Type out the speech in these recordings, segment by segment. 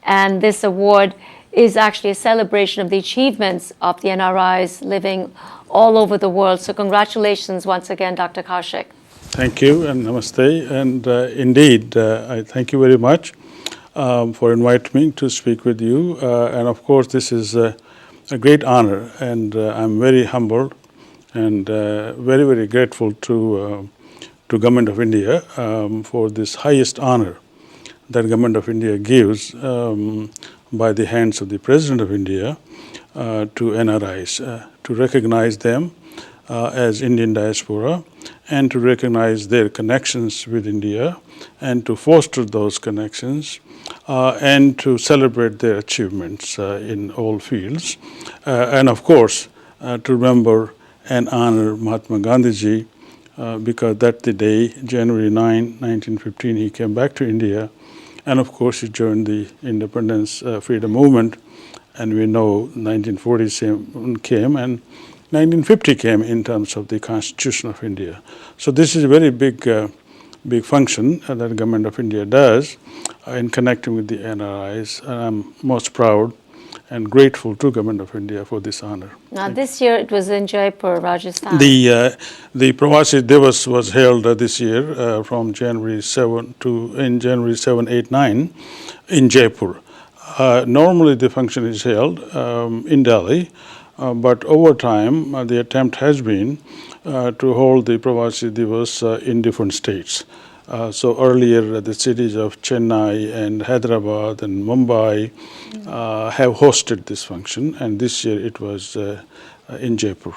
And this award is actually a celebration of the achievements of the NRIs living all over the world. So congratulations once again, Dr. Kaushik. Thank you and namaste. And indeed, I thank you very much for inviting me to speak with you. And of course, this is a great honor, and I'm very humbled and very, very grateful to Government of India for this highest honor that Government of India gives by the hands of the President of India to NRIs, to recognize them as Indian diaspora and to recognize their connections with India and to foster those connections and to celebrate their achievements in all fields. And of course, to remember and honor Mahatma Gandhi because that's the day, January 9, 1915, he came back to India. And of course, he joined the independence freedom movement. And we know 1947 came and 1950 came in terms of the Constitution of India. So this is a very big function that the Government of India does in connecting with the NRIs. And I'm most proud and grateful to Government of India for this honor. Now this year it was in Jaipur, Rajasthan. The Pravasi Divas was held this year from January 7 to January 7, 8, 9 in Jaipur. Normally the function is held in Delhi, but over time the attempt has been to hold the Pravasi Divas in different states. So earlier the cities of Chennai and Hyderabad and Mumbai have hosted this function, and this year it was in Jaipur.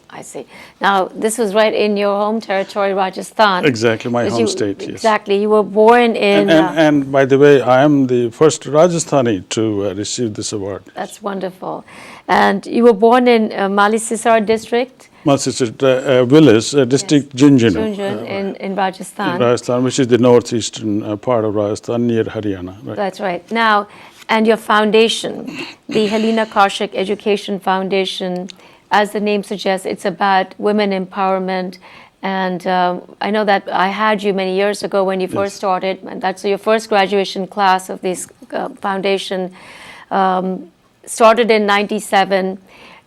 I see. Now, this was right in your home territory, Rajasthan. Exactly, my home state, yes. Exactly. You were born in... And by the way, I am the first Rajasthani to receive this award. That's wonderful. And you were born in Malisisar district? Malisisar village, district Jhunjhunu. In Rajasthan. In Rajasthan, which is the northeastern part of Rajasthan near Haryana. Right. That's right. Now, and your foundation, the Helena Kaushik Education Foundation, as the name suggests, it's about women empowerment. And I know that I had you many years ago when you first started. And that's your first graduation class of this foundation. Started in 97.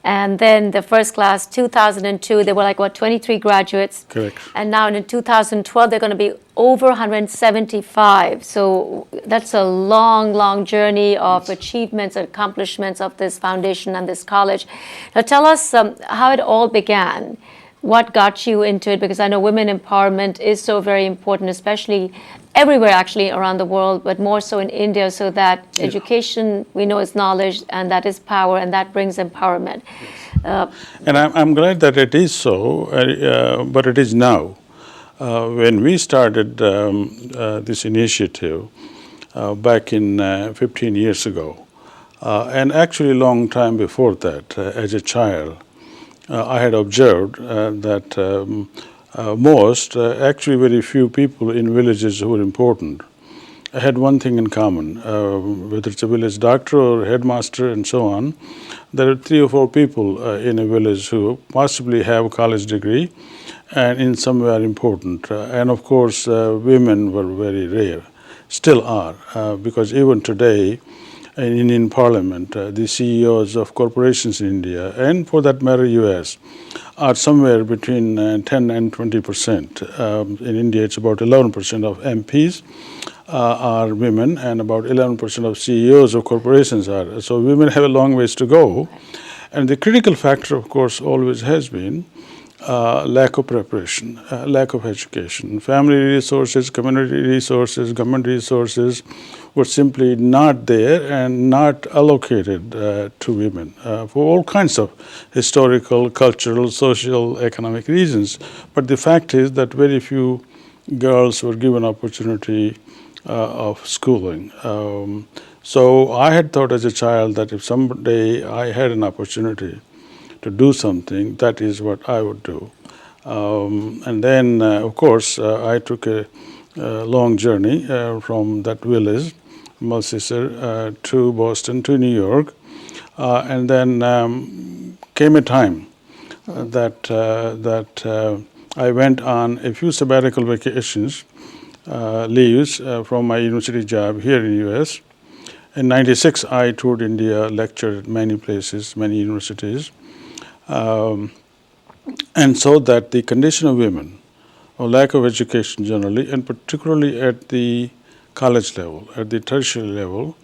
And then the first class, 2002, there were like, what, 23 graduates? Correct. And now in 2012, they're going to be over 175. So that's a long, long journey of achievements and accomplishments of this foundation and this college. Now tell us how it all began. What got you into it? Because I know women empowerment is so very important, especially everywhere actually around the world, but more so in India, so that education, we know, is knowledge, and that is power, and that brings empowerment. And I'm glad that it is so, but it is now. When we started this initiative back in 15 years ago, and actually a long time before that, as a child, I had observed that most, actually very few people in villages who were important had one thing in common, whether it's a village doctor or headmaster and so on. There are 3 or 4 people in a village who possibly have a college degree and in some way are important. And of course, women were very rare, still are, because even today, in Indian Parliament, the CEOs of corporations in India, and for that matter US, are somewhere between 10 and 20%. In India, it's about 11% of MPs are women, and about 11% of CEOs of corporations are. So women have a long ways to go. And the critical factor, of course, always has been lack of preparation, lack of education. Family resources, community resources, government resources were simply not there and not allocated to women for all kinds of historical, cultural, social, economic reasons. But the fact is that very few girls were given opportunity of schooling. So I had thought as a child that if someday I had an opportunity to do something, that is what I would do. And then, of course, I took a long journey from that village, Malisisar, to Boston, to New York. And then came a time that I went on a few sabbatical vacations, leaves from my university job here in US. In 96, I toured India, lectured at many places, many universities, and saw that the condition of women, or lack of education generally, and particularly at the college level, at the tertiary level,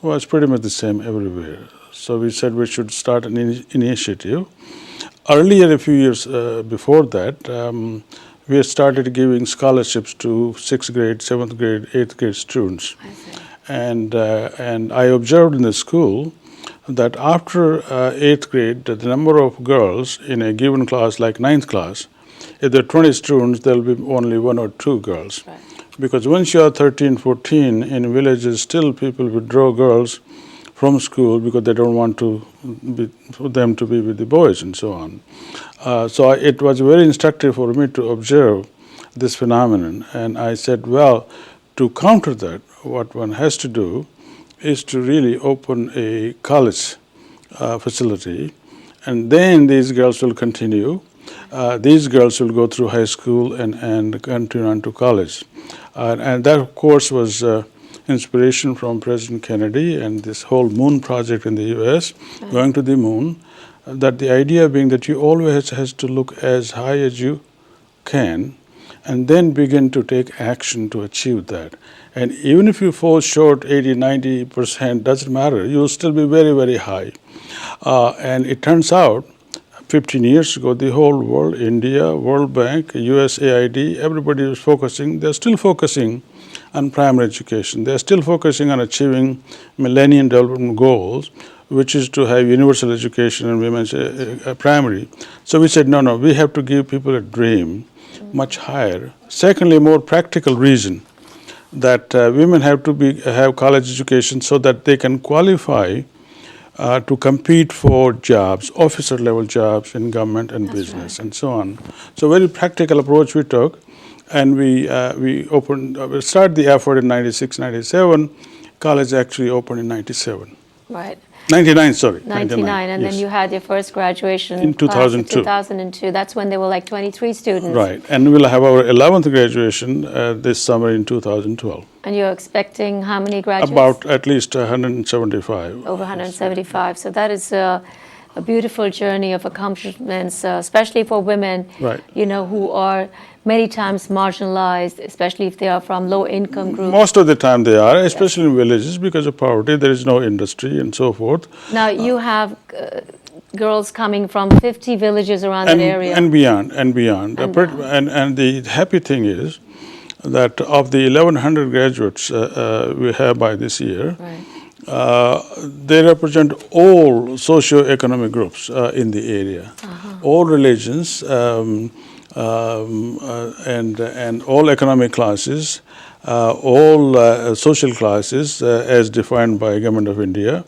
was pretty much the same everywhere. So we said we should start an initiative. Earlier, a few years before that, we had started giving scholarships to 6th grade, 7th grade, 8th grade students. I see. And I observed in the school that after 8th grade, the number of girls in a given class, like 9th class, if there are 20 students, there will be only 1 or 2 girls. Right. Because once you are 13, 14, in villages, still people withdraw girls from school because they don't want for them to be with the boys and so on. So it was very instructive for me to observe this phenomenon. And I said, well, to counter that, what one has to do is to really open a college facility, and then these girls will continue. These girls will go through high school and continue on to college. And that, of course, was inspiration from President Kennedy and this whole moon project in the US, going to the moon, that the idea being that you always has to look as high as you can and then begin to take action to achieve that. And even if you fall short 80, 90%, doesn't matter, you'll still be very, very high. And it turns out, 15 years ago, the whole world, India, World Bank, USAID, everybody was focusing, they're still focusing on primary education. They're still focusing on achieving Millennium Development Goals, which is to have universal education and women's primary. So we said, no, we have to give people a dream much higher. Secondly, a more practical reason that women have to have college education so that they can qualify to compete for jobs, officer level jobs in government and business, and so on. So very practical approach we took, and we started the effort in 96, 97. College actually opened in 97. Right. 99, sorry. 99, and yes. then you had your first graduation In 2002. 2002. That's when there were like 23 students. Right, and we'll have our 11th graduation this summer in 2012. And you're expecting how many graduates? About at least 175. Over 175. So that is a beautiful journey of accomplishments, especially for women, Right. Who are many times marginalized, especially if they are from low-income groups. Most of the time they are, especially in villages, because of poverty. There is no industry and so forth. Now, you have girls coming from 50 villages around that area. And beyond. And the happy thing is that of the 1,100 graduates we have by this year, Right. They represent all socio-economic groups in the area, all religions, and all economic classes, all social classes as defined by Government of India,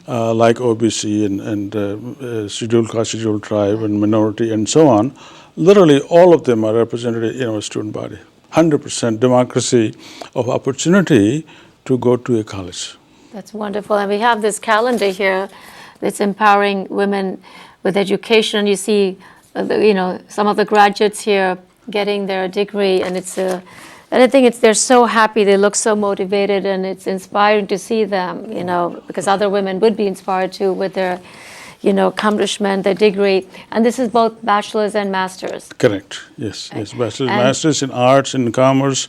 like OBC and scheduled caste, scheduled tribe, and minority, and so on. Literally all of them are represented in our student body. 100% democracy of opportunity to go to a college. That's wonderful. And we have this calendar here that's empowering women with education. And you see, some of the graduates here getting their degree. And and I think they're so happy. They look so motivated. And it's inspiring to see them, because other women would be inspired too with their, accomplishment, their degree. And this is both bachelor's and master's. Correct. Yes. Bachelor's, master's in arts, in commerce,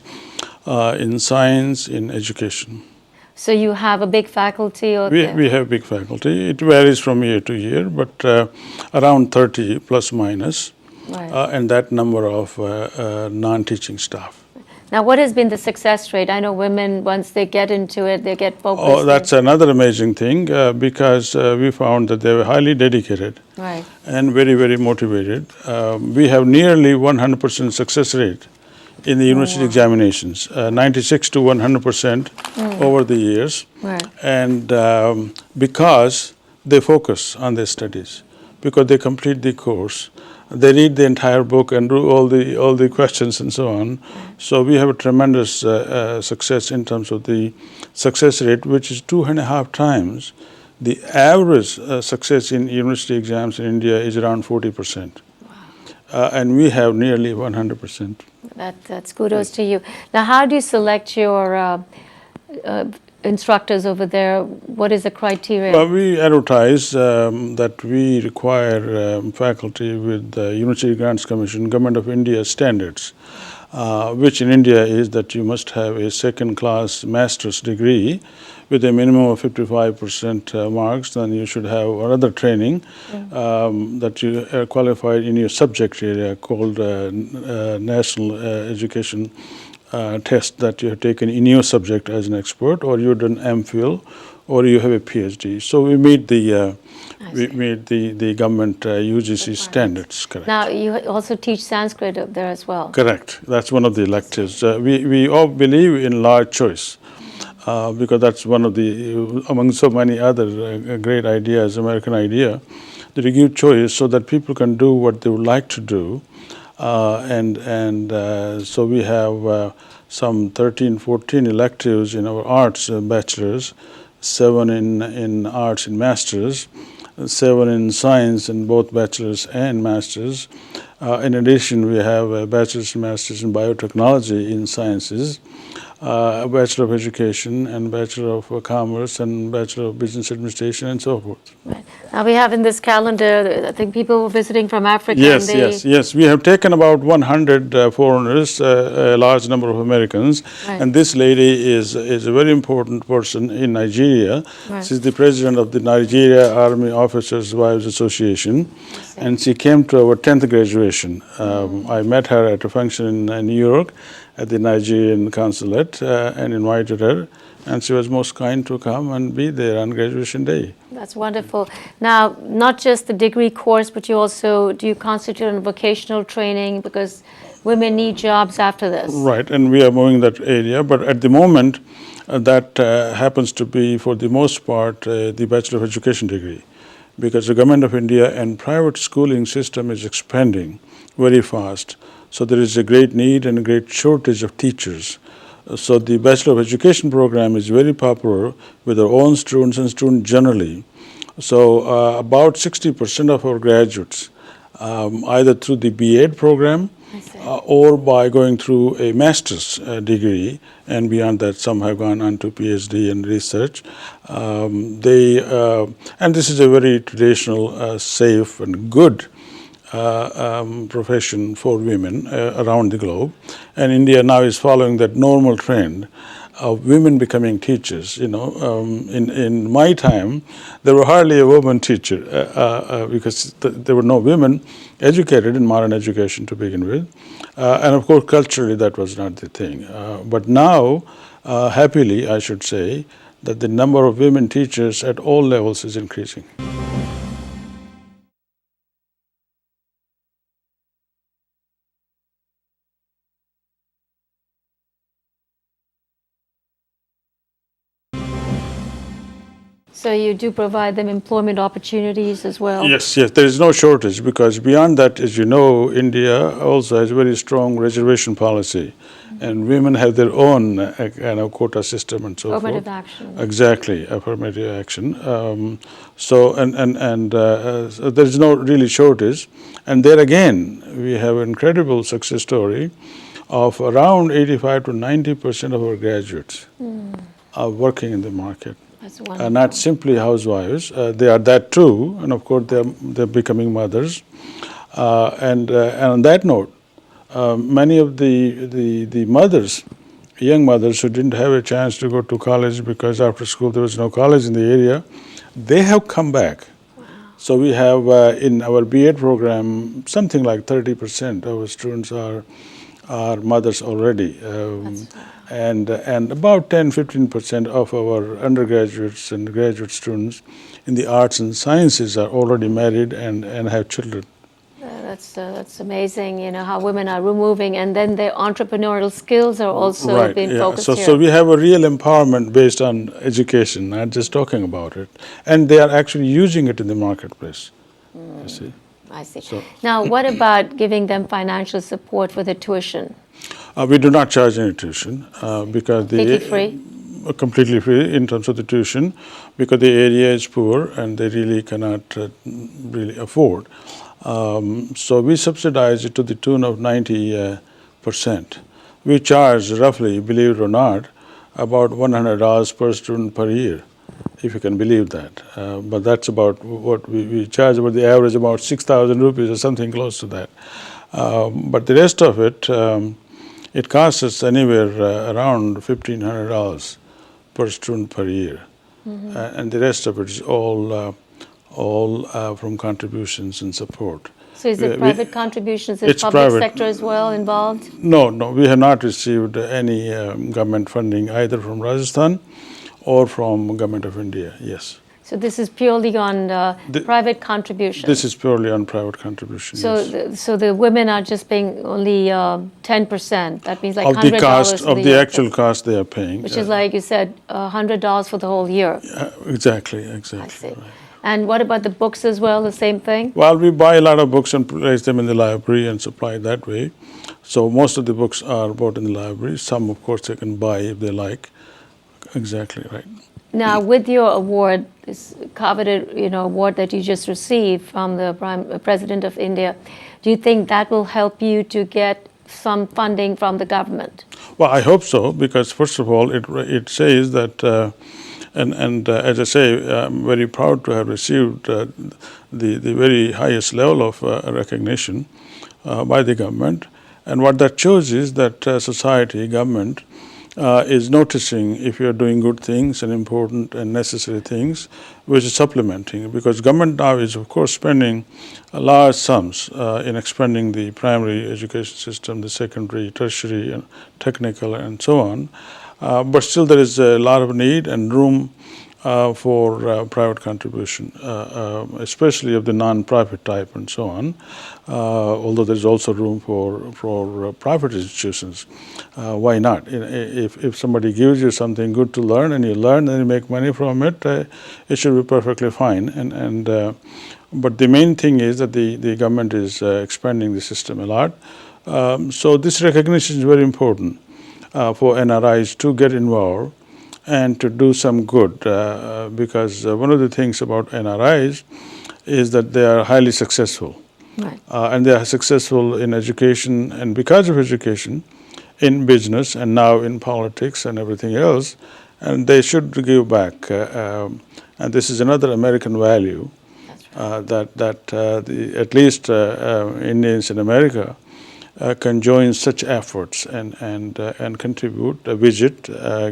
in science, in education. So you have a big faculty? We have big faculty. It varies from year to year, but around 30 plus minus, Right. And that number of non-teaching staff. Now, what has been the success rate? I know women, once they get into it, they get focused. Oh, that's another amazing thing because we found that they were highly dedicated, Right. and very, very motivated. We have nearly 100% success rate in the university examinations, 96 to 100% over the years. Right. And because they focus on their studies, because they complete the course, they read the entire book and do all the questions and so on. So we have a tremendous success in terms of the success rate, which is 2.5 times the average success in university exams in India is around 40%. And we have nearly 100%. That's kudos to you. Now, how do you select your instructors over there? What is the criteria? Well, we advertise that we require faculty with the University Grants Commission, Government of India standards, which in India is that you must have a second-class master's degree with a minimum of 55% marks. Then you should have another training that you are qualified in your subject area called National Education test that you have taken in your subject as an expert, or you've done MPhil, or you have a PhD. So we meet the government UGC standards. Correct. Now, you also teach Sanskrit up there as well. Correct. That's one of the electives. We all believe in large choice because that's one of the, among so many other great ideas, American idea, that you give choice so that people can do what they would like to do. So we have some 13, 14 electives in our arts bachelor's, 7 in arts in master's, 7 in science in both bachelor's and master's. In addition, we have a bachelor's and master's in biotechnology in sciences, a Bachelor of Education and Bachelor of Commerce and Bachelor of Business Administration and so forth. Right. Now we have in this calendar, I think people visiting from Africa. Yes, yes. We have taken about 100 foreigners, a large number of Americans, Right. and this lady is a very important person in Nigeria. Right. She's the president of the Nigeria Army Officers' Wives Association, and she came to our 10th graduation. I met her at a function in New York at the Nigerian consulate and invited her, and she was most kind to come and be there on graduation day. That's wonderful. Now, not just the degree course, but you also, do you constitute on vocational training because women need jobs after this? Right, and we are moving that area, but at the moment that happens to be for the most part the Bachelor of Education degree, because the Government of India and private schooling system is expanding very fast. So there is a great need and a great shortage of teachers. So the Bachelor of Education program is very popular with our own students and students generally. So about 60% of our graduates, either through the B.Ed program or by going through a master's degree, and beyond that some have gone on to PhD and research. And this is a very traditional, safe and good profession for women around the globe, and India now is following that normal trend of women becoming teachers. In my time, there were hardly a woman teacher because there were no women educated in modern education to begin with, and of course culturally that was not the thing. But now, happily, I should say that the number of women teachers at all levels is increasing. So you do provide them employment opportunities as well? Yes, there is no shortage because beyond that, as you know, India also has a very strong reservation policy, and women have their own kind of quota system and so forth. Affirmative action. Exactly, affirmative action. So there is no really shortage, and there again we have an incredible success story of around 85 to 90% of our graduates are working in the market. That's wonderful. Not simply housewives, they are that too, and of course they're becoming mothers. And on that note, many of the mothers, young mothers who didn't have a chance to go to college because after school there was no college in the area, they have come back. Wow. So we have in our B.Ed program something like 30% of our students are mothers already. And about 10-15% of our undergraduates and graduate students in the arts and sciences are already married and have children. That's amazing, how women are removing, and then their entrepreneurial skills are also being focused here. So we have a real empowerment based on education, not just talking about it. And they are actually using it in the marketplace, you see. I see. Now, what about giving them financial support for the tuition? We do not charge any tuition because Completely free? Completely free in terms of the tuition, because the area is poor and they really cannot really afford. So we subsidize it to the tune of 90%. We charge roughly, believe it or not, about $100 per student per year, if you can believe that. But that's about what we charge, about the average about 6,000 rupees or something close to that. But the rest of it, it costs us anywhere around $1,500 per student per year. And the rest of it is all from contributions and support. So is it private contributions? Is It's public private. sector as well involved? No, we have not received any government funding either from Rajasthan or from Government of India, yes. So this is purely on private contributions? This is purely on private contribution, so yes. So the women are just paying only 10%. That means like Of $100 the cost, for of the year, actual cost they are paying. which is like you said, $100 for the whole year. Exactly. I see. Right. And what about the books as well, the same thing? Well, we buy a lot of books and place them in the library and supply that way. So most of the books are bought in the library. Some, of course, they can buy if they like. Exactly right. Now, with your award, this coveted, award that you just received from the President of India, do you think that will help you to get some funding from the government? Well, I hope so, because first of all, it says that, and as I say, I'm very proud to have received the very highest level of recognition by the government. And what that shows is that society, government, is noticing if you're doing good things and important and necessary things, which is supplementing. Because government now is, of course, spending large sums in expanding the primary education system, the secondary, tertiary, and technical, and so on. But still there is a lot of need and room for private contribution, especially of the non-profit type and so on, although there's also room for private institutions. Why not? If somebody gives you something good to learn and you learn and you make money from it, it should be perfectly fine. But the main thing is that the government is expanding the system a lot. So this recognition is very important for NRIs to get involved and to do some good, because one of the things about NRIs is that they are highly successful. Right. And they are successful in education, and because of education, in business, and now in politics and everything else, and they should give back. And this is another American value, that at least Indians in America can join such efforts and contribute, visit,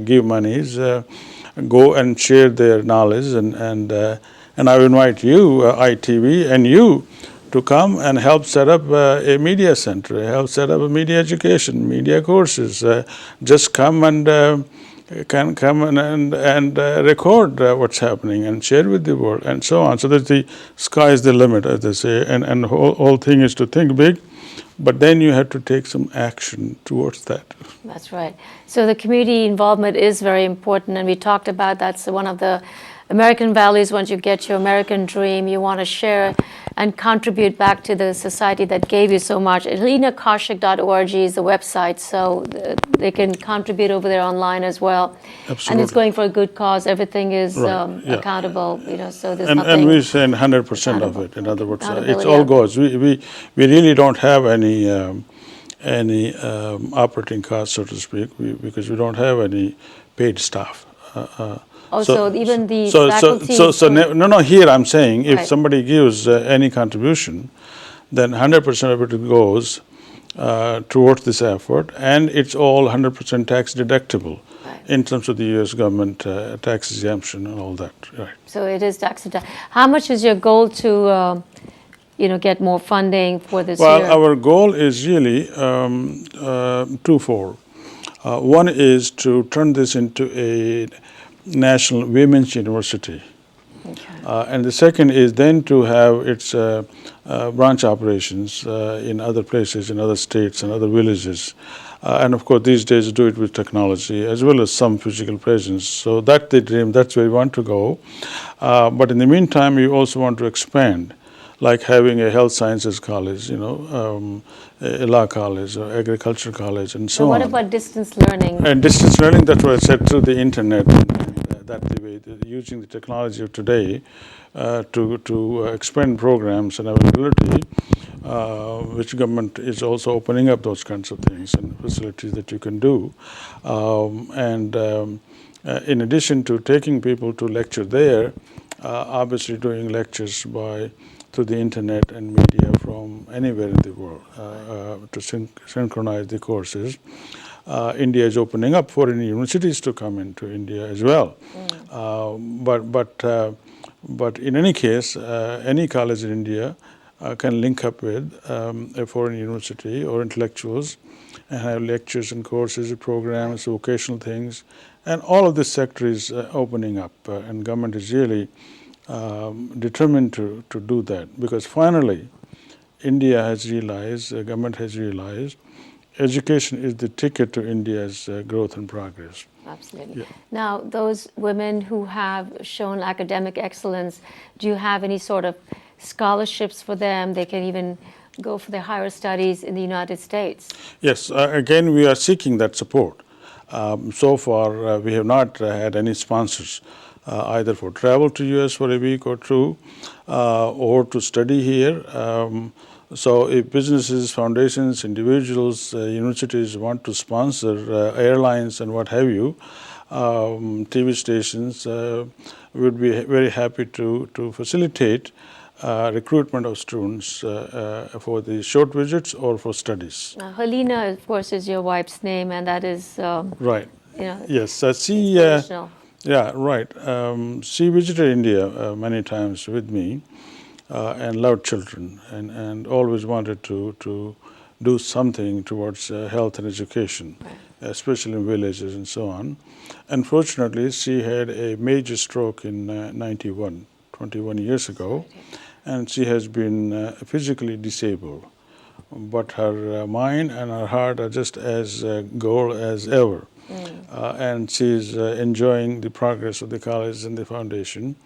give monies, go and share their knowledge, and I would invite you, ITV, and you to come and help set up a media center, help set up a media education, media courses. Just come and can come and record what's happening and share with the world and so on. So that the sky is the limit, as they say, and the whole thing is to think big. But then you have to take some action towards that. That's right. So the community involvement is very important, and we talked about that's one of the American values. Once you get your American dream, you want to share and contribute back to the society that gave you so much. HelenaKaushik.org is the website, so they can contribute over there online as well. Absolutely. And it's going for a good cause. Everything is Yeah. accountable, so there's And nothing. we send 100% of it. In other words, it's Accountability, all yeah. goes. We really don't have any operating costs, so to speak, because we don't have any paid staff. Also, even the faculty. No. Here I'm saying, if Right. somebody gives any contribution, then 100% of it goes towards this effort, and it's all 100% tax deductible in terms of the U.S. government tax exemption and all that. Right. So it is tax deductible. How much is your goal to, get more funding for this year? Well, our goal is really twofold. One is to turn this into a national women's university. Okay. And the second is then to have its branch operations in other places, in other states and other villages. And of course, these days do it with technology as well as some physical presence. So that's the dream, that's where we want to go. But in the meantime, we also want to expand, like having a health sciences college, a law college, or agriculture college, and so on. So what about distance learning? And distance learning, that's what I said, through the internet, and that's the way, using the technology of today to expand programs and availability. which government is also opening up those kinds of things and facilities that you can do. In addition to taking people to lecture there, obviously doing lectures through the internet and media from anywhere in the world to synchronize the courses. India is opening up foreign universities to come into India as well. But in any case, any college in India can link up with a foreign university or intellectuals and have lectures and courses and programs, vocational things, and all of this sector is opening up, and government is really determined to do that, because finally India has realized, the government has realized, education is the ticket to India's growth and progress. Absolutely. Yeah. Now, those women who have shown academic excellence, do you have any sort of scholarships for them? They can even go for their higher studies in the United States. Yes, again, we are seeking that support. So far, we have not had any sponsors, either for travel to US for a week or two, or to study here. So if businesses, foundations, individuals, universities want to sponsor airlines and what have you, TV stations, we would be very happy to facilitate recruitment of students for the short visits or for studies. Helena, of course, is your wife's name, and that is Right. you know, Yes. She. inspirational. Yeah. Right. She visited India many times with me, and loved children, and always wanted to do something towards health and education, especially in villages and so on. Unfortunately, she had a major stroke in 91, 21 years ago, and she has been physically disabled. But her mind and her heart are just as gold as ever. And she's enjoying the progress of the college and the foundation.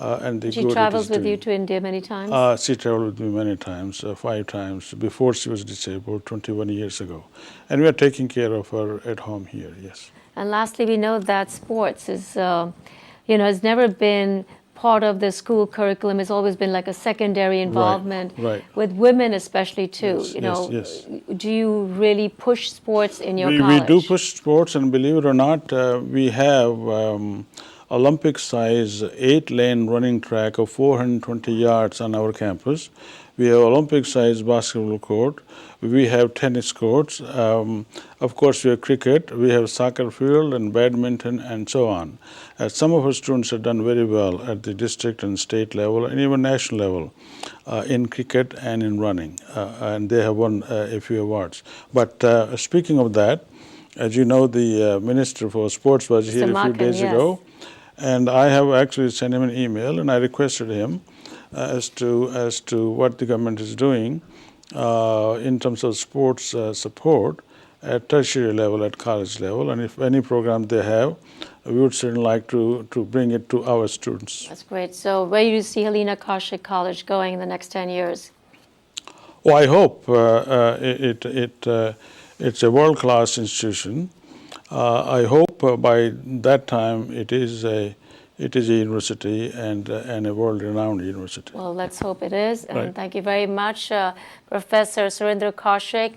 And the She good it travels is with you doing. to India many times? She traveled with me many times, 5 times, before she was disabled 21 years ago. And we are taking care of her at home here, yes. And lastly, we know that sports is, has never been part of the school curriculum. It's always been like a secondary involvement right. with women, especially too. Yes, yes. Do you really push sports in your We college? do push sports, and believe it or not, we have Olympic size 8-lane running track of 420 yards on our campus. We have Olympic size basketball court. We have tennis courts. Of course, we have cricket. We have soccer field and badminton and so on. Some of our students have done very well at the district and state level and even national level in cricket and in running. And they have won a few awards. But speaking of that, as you know, the Minister for Sports was here a few days ago. And I have actually sent him an email, and I requested him as to what the government is doing in terms of sports support at tertiary level, at college level, and if any program they have, we would certainly like to bring it to our students. That's great. So where do you see Helena Kaushik College going in the next 10 years? Well, I hope it's a world-class institution. I hope by that time it is a university and a world-renowned university. Well, let's hope it is. And Right. thank you very much, Professor Surendra Kaushik,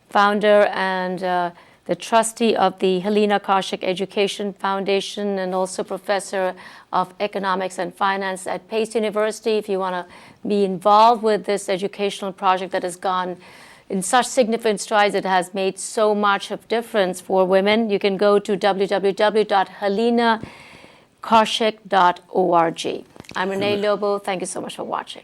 founder and the trustee of the Helena Kaushik Education Foundation, and also professor of economics and finance at Pace University. If you want to be involved with this educational project that has gone in such significant strides, it has made so much of difference for women, you can go to www.helenakaushik.org. I'm Rene Lobo. Thank you so much for watching.